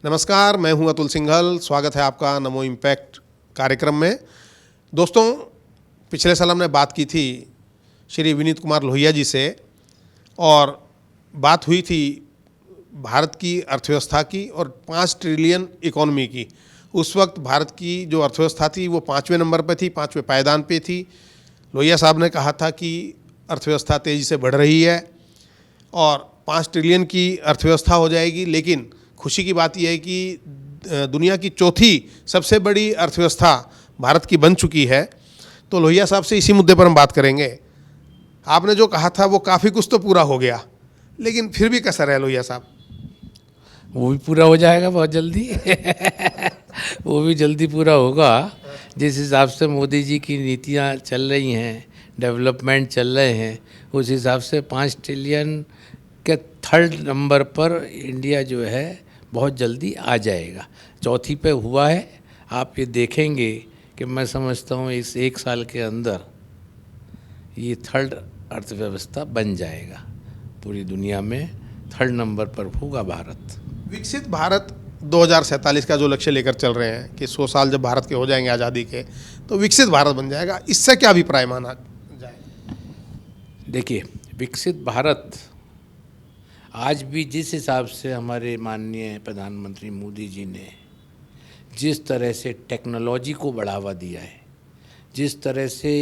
नमस्कार, मैं हूं अतुल सिंघल। स्वागत है आपका नमो इम्पैक्ट कार्यक्रम में। दोस्तों, पिछले साल हमने बात की थी श्री विनीत कुमार लोहिया जी से और बात हुई थी भारत की अर्थव्यवस्था की और 5 ट्रिलियन इकोनॉमी की। उस वक्त भारत की जो अर्थव्यवस्था थी वो 5वें नंबर पे थी, 5वें पायदान पे थी। लोहिया साहब ने कहा था कि अर्थव्यवस्था तेज़ी से बढ़ रही है और 5 ट्रिलियन की अर्थव्यवस्था हो जाएगी। लेकिन खुशी की बात यह है कि दुनिया की चौथी सबसे बड़ी अर्थव्यवस्था भारत की बन चुकी है। तो लोहिया साहब से इसी मुद्दे पर हम बात करेंगे। आपने जो कहा था वो काफ़ी कुछ तो पूरा हो गया, लेकिन फिर भी कसर है लोहिया साहब। वो भी पूरा हो जाएगा बहुत जल्दी। वो भी जल्दी पूरा होगा। जिस हिसाब से मोदी जी की नीतियाँ चल रही हैं, डेवलपमेंट चल रहे हैं, उस हिसाब से 5 ट्रिलियन के 3rd नंबर पर इंडिया जो है बहुत जल्दी आ जाएगा। चौथी पे हुआ है। आप ये देखेंगे कि मैं समझता हूँ इस 1 साल के अंदर ये 3rd अर्थव्यवस्था बन जाएगा। पूरी दुनिया में 3rd नंबर पर होगा भारत। विकसित भारत 2047 का जो लक्ष्य लेकर चल रहे हैं कि 100 साल जब भारत के हो जाएंगे आज़ादी के, तो विकसित भारत बन जाएगा। इससे क्या अभिप्राय माना जाए? देखिए, विकसित भारत आज भी जिस हिसाब से हमारे माननीय प्रधानमंत्री मोदी जी ने जिस तरह से टेक्नोलॉजी को बढ़ावा दिया है, जिस तरह से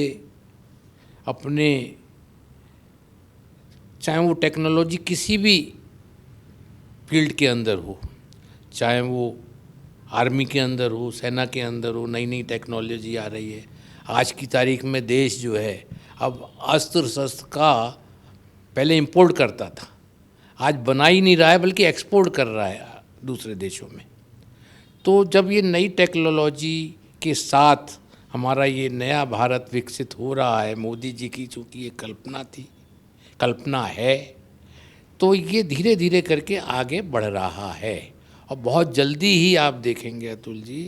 अपने, चाहे वो टेक्नोलॉजी किसी भी फील्ड के अंदर हो, चाहे वो आर्मी के अंदर हो, सेना के अंदर हो, नई नई टेक्नोलॉजी आ रही है। आज की तारीख में देश जो है अब अस्त्र शस्त्र का पहले इंपोर्ट करता था, आज बना ही नहीं रहा है बल्कि एक्सपोर्ट कर रहा है दूसरे देशों में। तो जब ये नई टेक्नोलॉजी के साथ हमारा ये नया भारत विकसित हो रहा है, मोदी जी की चूँकि ये कल्पना थी, कल्पना है, तो ये धीरे धीरे करके आगे बढ़ रहा है। और बहुत जल्दी ही आप देखेंगे अतुल जी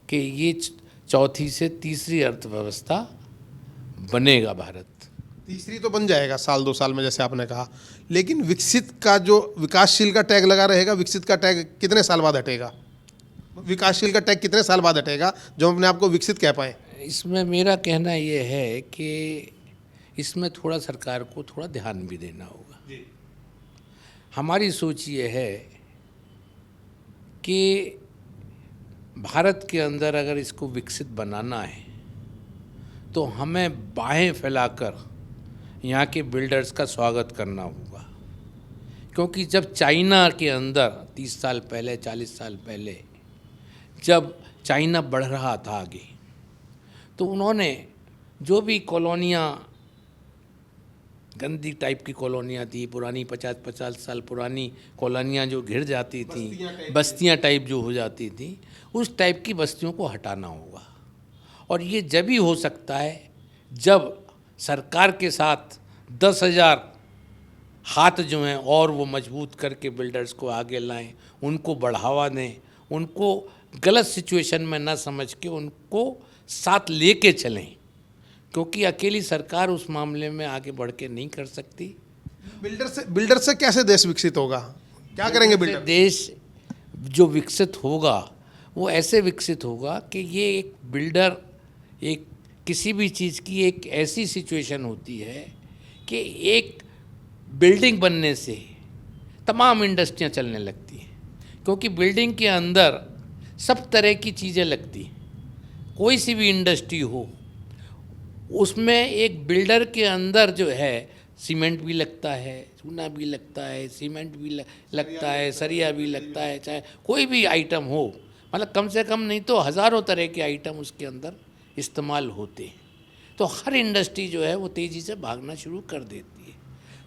कि ये चौथी से तीसरी अर्थव्यवस्था बनेगा भारत। तीसरी तो बन जाएगा साल 2 साल में, जैसे आपने कहा। लेकिन विकसित का जो विकासशील का टैग लगा रहेगा, विकसित का टैग कितने साल बाद हटेगा? विकासशील का टैग कितने साल बाद हटेगा जो हम अपने आप को विकसित कह पाए? इसमें मेरा कहना ये है कि इसमें थोड़ा सरकार को थोड़ा ध्यान भी देना होगा। हमारी सोच ये है कि भारत के अंदर अगर इसको विकसित बनाना है तो हमें बाहें फैलाकर यहाँ के बिल्डर्स का स्वागत करना होगा। क्योंकि जब चाइना के अंदर 30 साल पहले, 40 साल पहले जब चाइना बढ़ रहा था आगे, तो उन्होंने जो भी कॉलोनियाँ, गंदी टाइप की कॉलोनियाँ थी, पुरानी 50-50 साल पुरानी कॉलोनियाँ जो घिर जाती थी, बस्तियाँ टाइप जो हो जाती थी, उस टाइप की बस्तियों को हटाना होगा। और ये जब ही हो सकता है जब सरकार के साथ 10,000 हाथ जो हैं और वो मजबूत करके बिल्डर्स को आगे लाएं, उनको बढ़ावा दें, उनको गलत सिचुएशन में ना समझ के उनको साथ लेके चलें। क्योंकि अकेली सरकार उस मामले में आगे बढ़ के नहीं कर सकती। बिल्डर से कैसे देश विकसित होगा? क्या करेंगे बिल्डर? देश जो विकसित होगा वो ऐसे विकसित होगा कि ये एक बिल्डर, एक किसी भी चीज़ की एक ऐसी सिचुएशन होती है कि एक बिल्डिंग बनने से तमाम इंडस्ट्रियां चलने लगती हैं। क्योंकि बिल्डिंग के अंदर सब तरह की चीज़ें लगती हैं। कोई सी भी इंडस्ट्री हो, उसमें एक बिल्डर के अंदर जो है सीमेंट भी लगता है, चूना भी लगता है, सीमेंट भी लगता है, सरिया भी लगता है, चाहे कोई भी आइटम हो, मतलब कम से कम नहीं तो हज़ारों तरह के आइटम उसके अंदर इस्तेमाल होते हैं। तो हर इंडस्ट्री जो है वो तेज़ी से भागना शुरू कर देती है।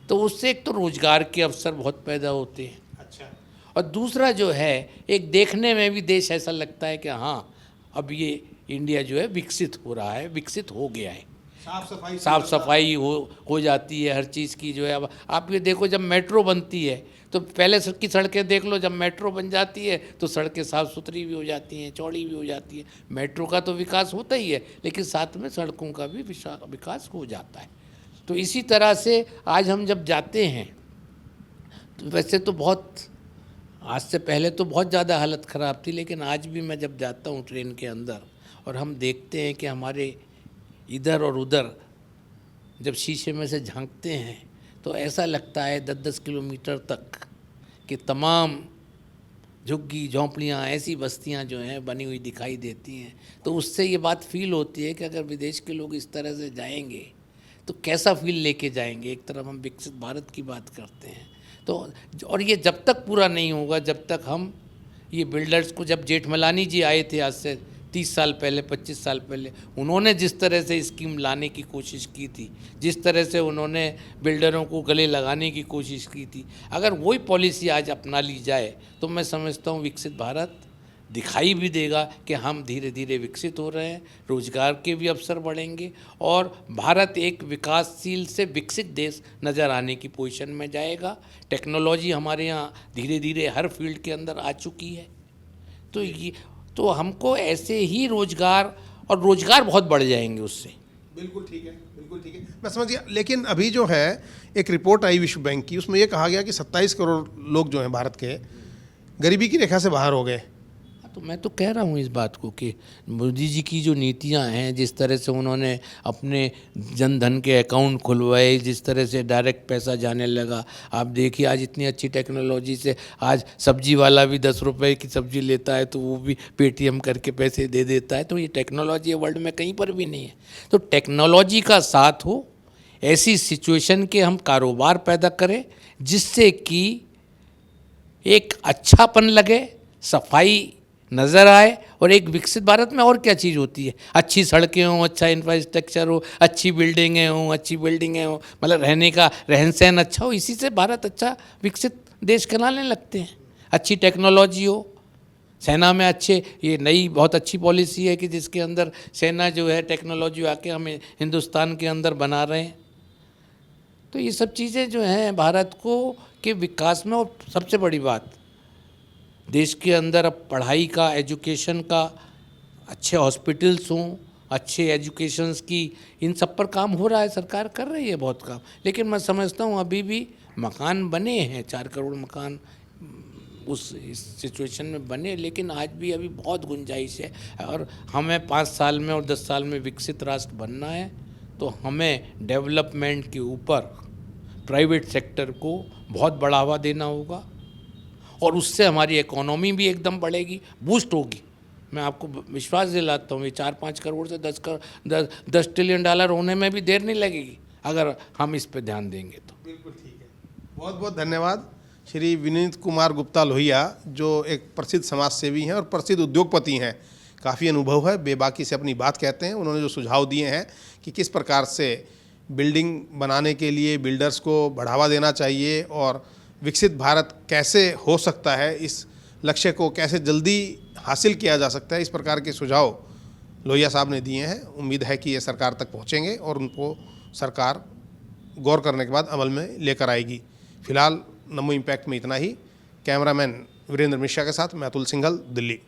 तो उससे एक तो रोज़गार के अवसर बहुत पैदा होते हैं। अच्छा। और दूसरा जो है, एक देखने में भी देश ऐसा लगता है कि हाँ, अब ये इंडिया जो है विकसित हो रहा है, विकसित हो गया है। साफ सफाई हो जाती है हर चीज़ की जो है। अब आप ये देखो, जब मेट्रो बनती है तो पहले की सड़कें देख लो, जब मेट्रो बन जाती है तो सड़कें साफ़ सुथरी भी हो जाती हैं, चौड़ी भी हो जाती है। मेट्रो का तो विकास होता ही है, लेकिन साथ में सड़कों का भी विकास हो जाता है। तो इसी तरह से आज हम जब जाते हैं तो वैसे तो बहुत आज से पहले तो बहुत ज़्यादा हालत ख़राब थी, लेकिन आज भी मैं जब जाता हूँ ट्रेन के अंदर और हम देखते हैं कि हमारे इधर और उधर जब शीशे में से झांकते हैं तो ऐसा लगता है 10-10 किलोमीटर तक कि तमाम झुग्गी झोंपड़ियाँ, ऐसी बस्तियाँ जो हैं बनी हुई दिखाई देती हैं। तो उससे ये बात फील होती है कि अगर विदेश के लोग इस तरह से जाएंगे तो कैसा फील लेके जाएंगे। एक तरफ हम विकसित भारत की बात करते हैं तो, और ये जब तक पूरा नहीं होगा, जब तक हम ये बिल्डर्स को, जब जेठमलानी जी आए थे आज से 30 साल पहले, 25 साल पहले, उन्होंने जिस तरह से स्कीम लाने की कोशिश की थी, जिस तरह से उन्होंने बिल्डरों को गले लगाने की कोशिश की थी, अगर वही पॉलिसी आज अपना ली जाए तो मैं समझता हूँ विकसित भारत दिखाई भी देगा कि हम धीरे धीरे विकसित हो रहे हैं, रोजगार के भी अवसर बढ़ेंगे और भारत एक विकासशील से विकसित देश नज़र आने की पोजीशन में जाएगा। टेक्नोलॉजी हमारे यहाँ धीरे धीरे हर फील्ड के अंदर आ चुकी है। तो हमको ऐसे ही रोजगार बहुत बढ़ जाएंगे उससे। बिल्कुल ठीक है, बिल्कुल ठीक है, मैं समझ गया। लेकिन अभी जो है एक रिपोर्ट आई विश्व बैंक की, उसमें ये कहा गया कि 27 करोड़ लोग जो हैं भारत के गरीबी की रेखा से बाहर हो गए। तो मैं तो कह रहा हूँ इस बात को कि मोदी जी की जो नीतियाँ हैं, जिस तरह से उन्होंने अपने जन धन के अकाउंट खुलवाए, जिस तरह से डायरेक्ट पैसा जाने लगा, आप देखिए आज इतनी अच्छी टेक्नोलॉजी से आज सब्जी वाला भी 10 रुपए की सब्जी लेता है तो वो भी पेटीएम करके पैसे दे देता है। तो ये टेक्नोलॉजी वर्ल्ड में कहीं पर भी नहीं है। तो टेक्नोलॉजी का साथ हो, ऐसी सिचुएशन के हम कारोबार पैदा करें जिससे कि एक अच्छापन लगे, सफाई नज़र आए। और एक विकसित भारत में और क्या चीज़ होती है, अच्छी सड़कें हों, अच्छा इंफ्रास्ट्रक्चर हो, अच्छी बिल्डिंगें हों, मतलब रहने का रहन सहन अच्छा हो, इसी से भारत अच्छा विकसित देश कहलाने लगते हैं। अच्छी टेक्नोलॉजी हो, सेना में अच्छे, ये नई बहुत अच्छी पॉलिसी है कि जिसके अंदर सेना जो है टेक्नोलॉजी आके हमें हिंदुस्तान के अंदर बना रहे हैं। तो ये सब चीज़ें जो हैं भारत को के विकास में, और सबसे बड़ी बात देश के अंदर अब पढ़ाई का, एजुकेशन का, अच्छे हॉस्पिटल्स हों, अच्छे एजुकेशंस की, इन सब पर काम हो रहा है, सरकार कर रही है बहुत काम। लेकिन मैं समझता हूँ अभी भी मकान बने हैं, 4 करोड़ मकान उस सिचुएशन में बने, लेकिन आज भी अभी बहुत गुंजाइश है। और हमें 5 साल में और 10 साल में विकसित राष्ट्र बनना है तो हमें डेवलपमेंट के ऊपर प्राइवेट सेक्टर को बहुत बढ़ावा देना होगा और उससे हमारी इकोनॉमी भी एकदम बढ़ेगी, बूस्ट होगी। मैं आपको विश्वास दिलाता हूँ ये 4-5 करोड़ से 10 ट्रिलियन डॉलर होने में भी देर नहीं लगेगी अगर हम इस पर ध्यान देंगे तो। बिल्कुल ठीक है, बहुत बहुत धन्यवाद श्री विनीत कुमार गुप्ता लोहिया, जो एक प्रसिद्ध समाज सेवी हैं और प्रसिद्ध उद्योगपति हैं। काफ़ी अनुभव है, बेबाकी से अपनी बात कहते हैं। उन्होंने जो सुझाव दिए हैं कि किस प्रकार से बिल्डिंग बनाने के लिए बिल्डर्स को बढ़ावा देना चाहिए और विकसित भारत कैसे हो सकता है, इस लक्ष्य को कैसे जल्दी हासिल किया जा सकता है, इस प्रकार के सुझाव लोहिया साहब ने दिए हैं। उम्मीद है कि ये सरकार तक पहुंचेंगे और उनको सरकार गौर करने के बाद अमल में लेकर आएगी। फिलहाल नमो इम्पैक्ट में इतना ही। कैमरामैन वीरेंद्र मिश्रा के साथ मैं अतुल सिंघल, दिल्ली।